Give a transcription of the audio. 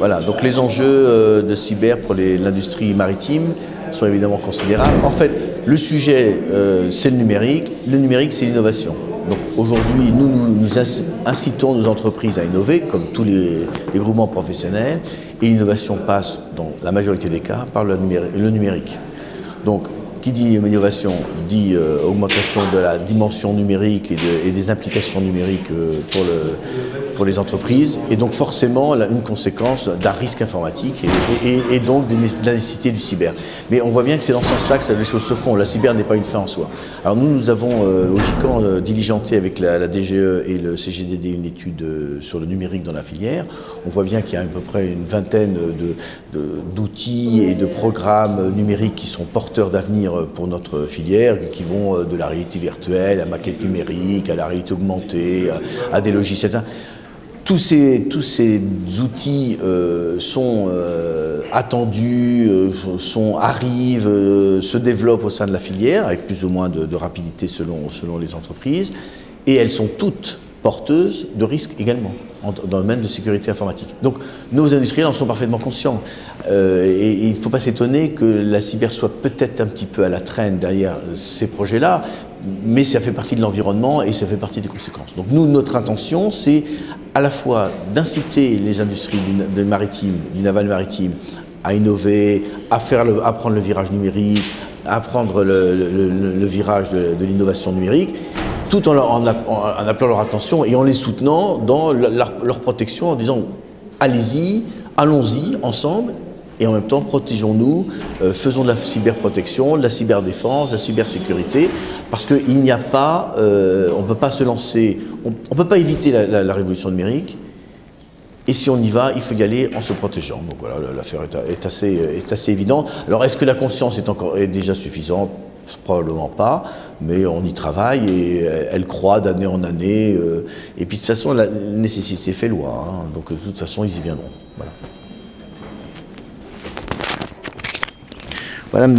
Voilà, donc les enjeux de cyber pour l'industrie maritime sont évidemment considérables. En fait, le sujet, c'est le numérique c'est l'innovation. Donc aujourd'hui, nous incitons nos entreprises à innover, comme tous les groupements professionnels, et l'innovation passe, dans la majorité des cas, par le numérique. Donc, qui dit innovation dit augmentation de la dimension numérique et des implications numériques pour les entreprises, et donc forcément une conséquence d'un risque informatique et donc de la nécessité du cyber. Mais on voit bien que c'est dans ce sens-là que les choses se font. La cyber n'est pas une fin en soi. Alors nous avons au GICAN diligenté avec la DGE et le CGDD une étude sur le numérique dans la filière. On voit bien qu'il y a à peu près une vingtaine d'outils et de programmes numériques qui sont porteurs d'avenir pour notre filière, qui vont de la réalité virtuelle à la maquette numérique, à la réalité augmentée, à des logiciels. Tous ces outils sont attendus, arrivent, se développent au sein de la filière, avec plus ou moins de rapidité selon les entreprises, et elles sont toutes porteuses de risques également, dans le domaine de sécurité informatique. Donc nos industriels en sont parfaitement conscients. Et il ne faut pas s'étonner que la cyber soit peut-être un petit peu à la traîne derrière ces projets-là, mais ça fait partie de l'environnement et ça fait partie des conséquences. Donc nous, notre intention, c'est à la fois d'inciter les industries du naval maritime, à innover, à prendre le virage numérique, à prendre le virage de l'innovation numérique, tout en appelant leur attention et en les soutenant dans leur protection, en disant allez-y, allons-y ensemble, et en même temps protégeons-nous, faisons de la cyberprotection, de la cyberdéfense, de la cybersécurité, parce qu'il n'y a pas, on ne peut pas se lancer, on ne peut pas éviter la révolution numérique, et si on y va, il faut y aller en se protégeant. Donc voilà, l'affaire est assez évidente. Alors est-ce que la conscience est déjà suffisante ? Probablement pas, mais on y travaille et elle croît d'année en année. Et puis de toute façon, la nécessité fait loi, hein, donc de toute façon, ils y viendront. Voilà. Voilà, madame.